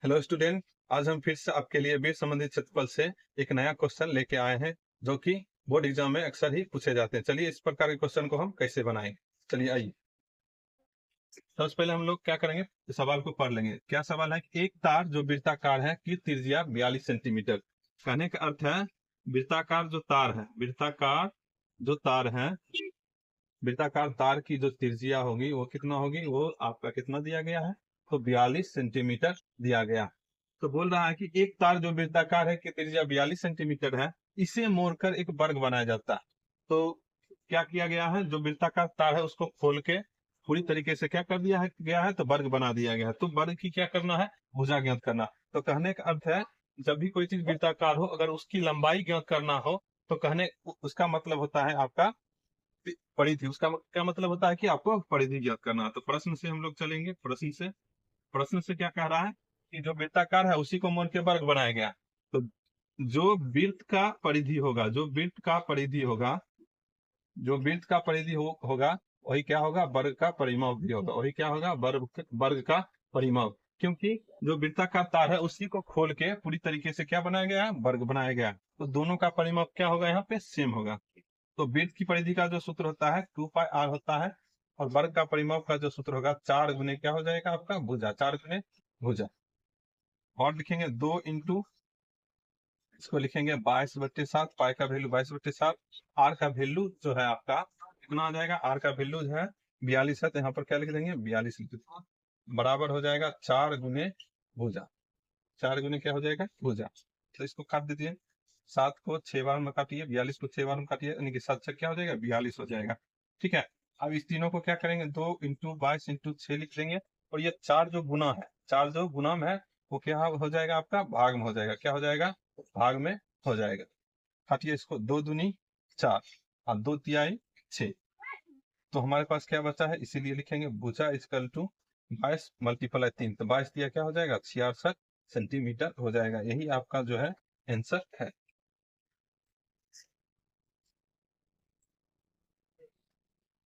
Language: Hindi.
Hello student. आज हम फिर से आपके लिए बीज संबंधित क्षेत्रफल से एक नया क्वेश्चन लेके आए हैं जो कि बोर्ड एग्जाम में अक्सर ही पूछे जाते हैं। चलिए इस प्रकार के क्वेश्चन को हम कैसे बनाएं। चलिए आइए, सबसे पहले हम लोग क्या करेंगे, सवाल को पढ़ लेंगे। क्या सवाल है कि एक तार जो वृत्ताकार है की त्रिज्या 42 सेंटीमीटर। कहने का अर्थ है वृत्ताकार जो तार है, वृत्ताकार तार की जो त्रिज्या होगी वो कितना होगी, वो आपका कितना दिया गया है, तो 42 सेंटीमीटर दिया गया। तो बोल रहा है कि एक तार जो वृत्ताकार है की त्रिज्या 42 सेंटीमीटर है, इसे मोड़कर एक वर्ग बनाया जाता है। तो क्या किया गया है, जो वृत्ताकार तार है उसको खोल के पूरी तरीके से क्या कर दिया है गया है, तो वर्ग बना दिया गया है। तो वर्ग की क्या करना है, भुजा ज्ञात करना। तो कहने का अर्थ है जब भी कोई चीज वृत्ताकार हो, अगर उसकी लंबाई ज्ञात करना हो तो कहने उसका मतलब होता है आपका परिधि। उसका क्या मतलब होता है कि आपको परिधि ज्ञात करना है। तो प्रश्न से हम लोग चलेंगे। प्रश्न से क्या कह रहा है कि जो वृत्ताकार है उसी को मोड़ के वर्ग बनाया गया। तो जो वृत्त का परिधि होगा, जो वृत्त का परिधि होगा वही क्या होगा, वर्ग का परिमाप भी होगा। वही क्या होगा, वर्ग का परिमाप। क्योंकि जो वृत्ताकार तार है उसी को खोल के पूरी तरीके से क्या बनाया गया है, वर्ग बनाया गया है। तो दोनों का परिमाप क्या होगा, यहाँ पे सेम होगा। तो वृत्त की परिधि का जो सूत्र होता है 2πr होता है, और वर्ग का परिमाप का जो सूत्र होगा 4 गुने क्या हो जाएगा आपका, भुजा, 4 गुने भुजा। और लिखेंगे 2 इंटू, इसको लिखेंगे 22/7, पाई का वैल्यू 22/7, आर का वैल्यू जो है आपका कितना आ जाएगा, आर का वैल्यू जो है 42 है, तो यहाँ पर क्या लिख देंगे 42 लिख देंगे, बराबर हो जाएगा 4 गुने भुजा। 4 गुने क्या हो जाएगा, भुजा। तो इसको काट दीजिए, 7 को 6 बार में काटिए, 42 को 6 बार में काटिए, यानी कि 7 से क्या हो जाएगा, 42 हो जाएगा। ठीक है। अब इस तीनों को क्या करेंगे, 2 इंटू 22 इंटू 6 लिख देंगे। और ये 4 जो गुना है, 4 जो गुना में है वो क्या हो जाएगा आपका, भाग में हो जाएगा। क्या हो जाएगा, भाग में हो जाएगा। काटिए इसको, 2 दूनी 4 और 2 तिहाई 6। तो हमारे पास क्या बचा है, इसीलिए लिखेंगे भुजा इक्वल टू 22 मल्टीप्लाई 3, तो 22 दिया क्या हो जाएगा, 66 सेंटीमीटर हो जाएगा। यही आपका जो है आंसर है।